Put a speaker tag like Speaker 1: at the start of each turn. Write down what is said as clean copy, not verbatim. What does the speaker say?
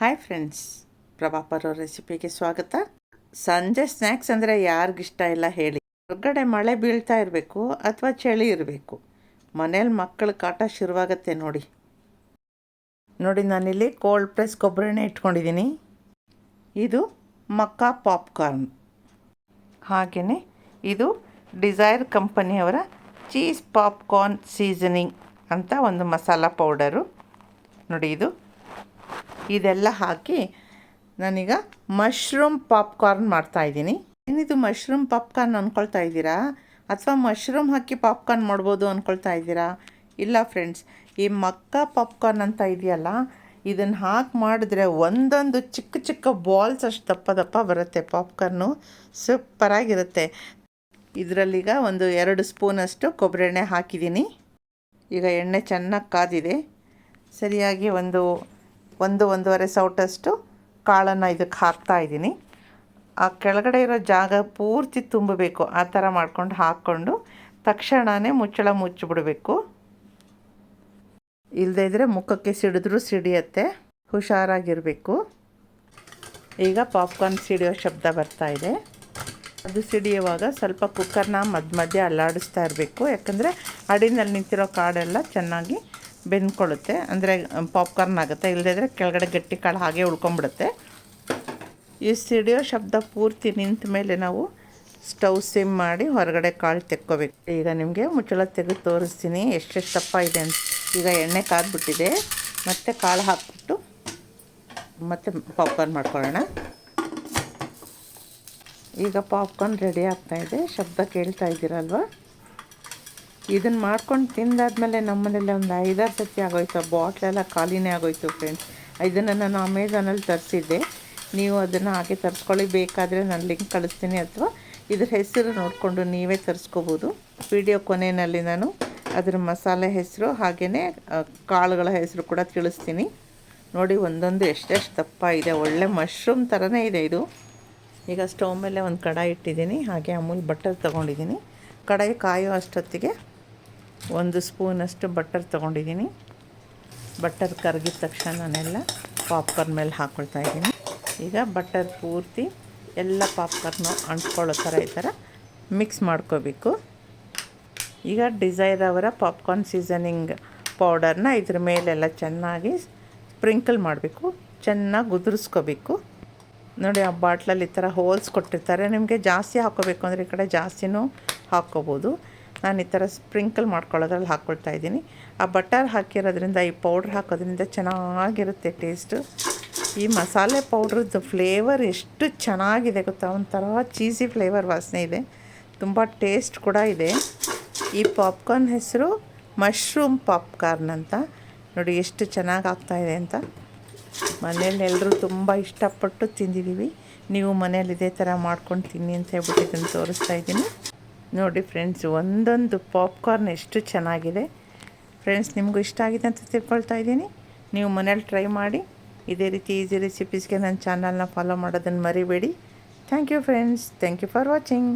Speaker 1: Hi friends, ಪ್ರಭಾಪರ ರೆಸಿಪಿಗೆ ಸ್ವಾಗತ. ಸಂಜೆ snacks ಅಂದರೆ ಯಾರಿಗಿಷ್ಟ ಇಲ್ಲ ಹೇಳಿ. ಹೊರಗಡೆ ಮಳೆ ಬೀಳ್ತಾ ಇರಬೇಕು ಅಥವಾ ಚಳಿ ಇರಬೇಕು, ಮನೇಲಿ ಮಕ್ಕಳ ಕಾಟ ಶುರುವಾಗತ್ತೆ ನೋಡಿ. ನಾನಿಲ್ಲಿ ಕೋಲ್ಡ್ ಪ್ರೆಸ್ ಕೊಬ್ಬರಿ ಎಣ್ಣೆ ಇಟ್ಕೊಂಡಿದ್ದೀನಿ. ಇದು ಮಕ್ಕಾ ಪಾಪ್ಕಾರ್ನ್. ಹಾಗೆಯೇ ಇದು ಡಿಸೈರ್ ಕಂಪನಿಯವರ ಚೀಸ್ ಪಾಪ್ಕಾರ್ನ್ ಸೀಸನಿಂಗ್ ಅಂತ ಒಂದು ಮಸಾಲ ಪೌಡರು ನೋಡಿ. ಇದೆಲ್ಲ ಹಾಕಿ ನಾನೀಗ ಮಶ್ರೂಮ್ ಪಾಪ್ಕಾರ್ನ್ ಮಾಡ್ತಾಯಿದ್ದೀನಿ. ಏನಿದು ಮಶ್ರೂಮ್ ಪಾಪ್ಕಾರ್ನ್ ಅಂದ್ಕೊಳ್ತಾ ಇದ್ದೀರಾ, ಅಥವಾ ಮಶ್ರೂಮ್ ಹಾಕಿ ಪಾಪ್ಕಾರ್ನ್ ಮಾಡ್ಬೋದು ಅಂದ್ಕೊಳ್ತಾ ಇದ್ದೀರಾ? ಇಲ್ಲ ಫ್ರೆಂಡ್ಸ್, ಈ ಮಕ್ಕಾ ಪಾಪ್ಕಾರ್ನ್ ಅಂತ ಇದೆಯಲ್ಲ, ಇದನ್ನು ಹಾಕಿ ಮಾಡಿದ್ರೆ ಒಂದೊಂದು ಚಿಕ್ಕ ಚಿಕ್ಕ ಬಾಲ್ಸ್ ಅಷ್ಟು ದಪ್ಪ ದಪ್ಪ ಬರುತ್ತೆ. ಪಾಪ್ಕಾರ್ನು ಸೂಪರಾಗಿರುತ್ತೆ. ಇದರಲ್ಲೀಗ 2 ಸ್ಪೂನಷ್ಟು ಕೊಬ್ಬರಿ ಎಣ್ಣೆ ಹಾಕಿದ್ದೀನಿ. ಈಗ ಎಣ್ಣೆ ಚೆನ್ನಾಗಿ ಕಾದಿದೆ. ಸರಿಯಾಗಿ ಒಂದೂವರೆ ಸೌಟಷ್ಟು ಕಾಳನ್ನು ಇದಕ್ಕೆ ಹಾಕ್ತಾಯಿದ್ದೀನಿ. ಆ ಕೆಳಗಡೆ ಇರೋ ಜಾಗ ಪೂರ್ತಿ ತುಂಬಬೇಕು, ಆ ಥರ ಮಾಡ್ಕೊಂಡು ಹಾಕ್ಕೊಂಡು ತಕ್ಷಣವೇ ಮುಚ್ಚಳ ಮುಚ್ಚಿಬಿಡಬೇಕು. ಇಲ್ಲದೇ ಇದ್ದರೆ ಮುಖಕ್ಕೆ ಸಿಡಿದ್ರೂ ಸಿಡಿಯತ್ತೆ, ಹುಷಾರಾಗಿರಬೇಕು. ಈಗ ಪಾಪ್ಕಾರ್ನ್ ಸಿಡಿಯೋ ಶಬ್ದ ಬರ್ತಾಯಿದೆ. ಅದು ಸಿಡಿಯುವಾಗ ಸ್ವಲ್ಪ ಕುಕ್ಕರ್ನ ಮಧ್ಯೆ ಅಲ್ಲಾಡಿಸ್ತಾ ಇರಬೇಕು, ಯಾಕಂದರೆ ಅಡಿನಲ್ಲಿ ನಿಂತಿರೋ ಕಾಳೆಲ್ಲ ಚೆನ್ನಾಗಿ ಬೆಂದ್ಕೊಳ್ಳುತ್ತೆ, ಅಂದರೆ ಪಾಪ್ಕಾರ್ನ್ ಆಗುತ್ತೆ. ಇಲ್ಲದಿದ್ದರೆ ಕೆಳಗಡೆ ಗಟ್ಟಿ ಕಾಳು ಹಾಗೆ ಉಳ್ಕೊಂಬಿಡುತ್ತೆ. ಈ ಸಿಡಿಯೋ ಶಬ್ದ ಪೂರ್ತಿ ನಿಂತ ಮೇಲೆ ನಾವು ಸ್ಟವ್ ಸಿಮ್ ಮಾಡಿ ಹೊರಗಡೆ ಕಾಳು ತೆಕ್ಕೋಬೇಕು. ಈಗ ನಿಮಗೆ ಮುಚ್ಚಳ ತೆಗೆದು ತೋರಿಸ್ತೀನಿ ಎಷ್ಟೆಷ್ಟು ದಪ್ಪ ಇದೆ ಅಂತ. ಈಗ ಎಣ್ಣೆ ಕಾದ್ಬಿಟ್ಟಿದೆ, ಮತ್ತು ಕಾಳು ಹಾಕ್ಬಿಟ್ಟು ಮತ್ತು ಪಾಪ್ಕಾರ್ನ್ ಮಾಡ್ಕೊಳ್ಳೋಣ. ಈಗ ಪಾಪ್ಕಾರ್ನ್ ರೆಡಿ ಆಗ್ತಾಯಿದೆ. ಶಬ್ದ ಕೇಳ್ತಾ ಇದ್ದೀರಲ್ವ? ಇದನ್ನು ಮಾಡ್ಕೊಂಡು ತಿಂದಾದ್ಮೇಲೆ ನಮ್ಮನೇಲಿ ಒಂದು 5-6 ಸತಿ ಆಗೋಯ್ತು. ಬಾಟ್ಲೆಲ್ಲ ಖಾಲಿನೇ ಆಗೋಯ್ತು ಫ್ರೆಂಡ್ಸ್. ಇದನ್ನು ನಾನು ಅಮೆಝಾನಲ್ಲಿ ತರಿಸಿದ್ದೆ. ನೀವು ಅದನ್ನು ಹಾಗೆ ತರಿಸ್ಕೊಳ್ಳಿ. ಬೇಕಾದರೆ ನಾನು ಲಿಂಕ್ ಕಳಿಸ್ತೀನಿ, ಅಥವಾ ಇದ್ರ ಹೆಸರು ನೋಡಿಕೊಂಡು ನೀವೇ ತರಿಸ್ಕೋಬೋದು. ವಿಡಿಯೋ ಕೊನೆಯಲ್ಲಿ ನಾನು ಅದರ ಮಸಾಲೆ ಹೆಸರು ಹಾಗೆಯೇ ಕಾಳುಗಳ ಹೆಸರು ಕೂಡ ತಿಳಿಸ್ತೀನಿ ನೋಡಿ. ಒಂದೊಂದು ಎಷ್ಟೆಷ್ಟು ದಪ್ಪ ಇದೆ, ಒಳ್ಳೆ ಮಶ್ರೂಮ್ ಥರನೇ ಇದೆ ಇದು. ಈಗ ಸ್ಟವ್ ಮೇಲೆ ಒಂದು ಕಡಾಯಿ ಇಟ್ಟಿದ್ದೀನಿ, ಹಾಗೆ ಅಮೂಲ್ ಬಟರ್ ತೊಗೊಂಡಿದ್ದೀನಿ. ಕಡಾಯಿ ಕಾಯೋ ಅಷ್ಟೊತ್ತಿಗೆ 1 ಸ್ಪೂನಷ್ಟು ಬಟರ್ ತೊಗೊಂಡಿದ್ದೀನಿ. ಬಟರ್ ಕರಗಿದ ತಕ್ಷಣ ನಾನೆಲ್ಲ ಪಾಪ್ಕಾರ್ನ್ ಮೇಲೆ ಹಾಕ್ಕೊಳ್ತಾ ಇದ್ದೀನಿ. ಈಗ ಬಟರ್ ಪೂರ್ತಿ ಎಲ್ಲ ಪಾಪ್ಕಾರ್ನು ಅಂಟ್ಕೊಳ್ಳೋ ಥರ ಈ ಥರ ಮಿಕ್ಸ್ ಮಾಡ್ಕೋಬೇಕು. ಈಗ ಡಿಸೈರ್ ಅವರ ಪಾಪ್ಕಾರ್ನ್ ಸೀಸನಿಂಗ್ ಪೌಡರ್ನ ಇದ್ರ ಮೇಲೆಲ್ಲ ಚೆನ್ನಾಗಿ ಸ್ಪ್ರಿಂಕಲ್ ಮಾಡಬೇಕು, ಚೆನ್ನಾಗಿ ಉದುರಿಸ್ಕೋಬೇಕು ನೋಡಿ. ಆ ಬಾಟ್ಲಲ್ಲಿ ಈ ಥರ ಹೋಲ್ಸ್ ಕೊಟ್ಟಿರ್ತಾರೆ. ನಿಮಗೆ ಜಾಸ್ತಿ ಹಾಕ್ಕೋಬೇಕು ಅಂದರೆ ಈ ಕಡೆ ಜಾಸ್ತಿನೂ ಹಾಕ್ಕೋಬೋದು. ನಾನು ಈ ಥರ ಸ್ಪ್ರಿಂಕಲ್ ಮಾಡ್ಕೊಳ್ಳೋದ್ರಲ್ಲಿ ಹಾಕ್ಕೊಳ್ತಾ ಇದ್ದೀನಿ. ಆ ಬಟರ್ ಹಾಕಿರೋದ್ರಿಂದ, ಈ ಪೌಡ್ರ್ ಹಾಕೋದ್ರಿಂದ ಚೆನ್ನಾಗಿರುತ್ತೆ ಟೇಸ್ಟು. ಈ ಮಸಾಲೆ ಪೌಡ್ರದ್ದು ಫ್ಲೇವರ್ ಎಷ್ಟು ಚೆನ್ನಾಗಿದೆ ಗೊತ್ತಾ, ಒಂಥರ ಚೀಸಿ ಫ್ಲೇವರ್ ವಾಸನೆ ಇದೆ, ತುಂಬ ಟೇಸ್ಟ್ ಕೂಡ ಇದೆ. ಈ ಪಾಪ್ಕಾರ್ನ್ ಹೆಸರು ಮಶ್ರೂಮ್ ಪಾಪ್ಕಾರ್ನ್ ಅಂತ ನೋಡಿ. ಎಷ್ಟು ಚೆನ್ನಾಗಿ ಆಗ್ತಾಯಿದೆ ಅಂತ. ಮನೇಲಿ ಎಲ್ಲರೂ ತುಂಬ ಇಷ್ಟಪಟ್ಟು ತಿಂದಿದ್ದೀವಿ. ನೀವು ಮನೇಲಿ ಇದೇ ಥರ ಮಾಡ್ಕೊಂಡು ತಿನ್ನಿ ಅಂತ ಹೇಳ್ಬಿಟ್ಟು ಇದನ್ನು ತೋರಿಸ್ತಾ ಇದ್ದೀನಿ ನೋಡಿ ಫ್ರೆಂಡ್ಸ್. ಒಂದೊಂದು ಪಾಪ್ಕಾರ್ನ್ ಎಷ್ಟು ಚೆನ್ನಾಗಿದೆ ಫ್ರೆಂಡ್ಸ್. ನಿಮಗೂ ಇಷ್ಟ ಆಗಿದೆ ಅಂತ ತಿಳ್ಕೊಳ್ತಾ ಇದ್ದೀನಿ. ನೀವು ಮನೇಲಿ ಟ್ರೈ ಮಾಡಿ. ಇದೇ ರೀತಿ ಈಸಿ ರೆಸಿಪೀಸ್ಗೆ ನನ್ನ ಚಾನಲ್ನ ಫಾಲೋ ಮಾಡೋದನ್ನು ಮರಿಬೇಡಿ. Thank you friends. Thank you for watching.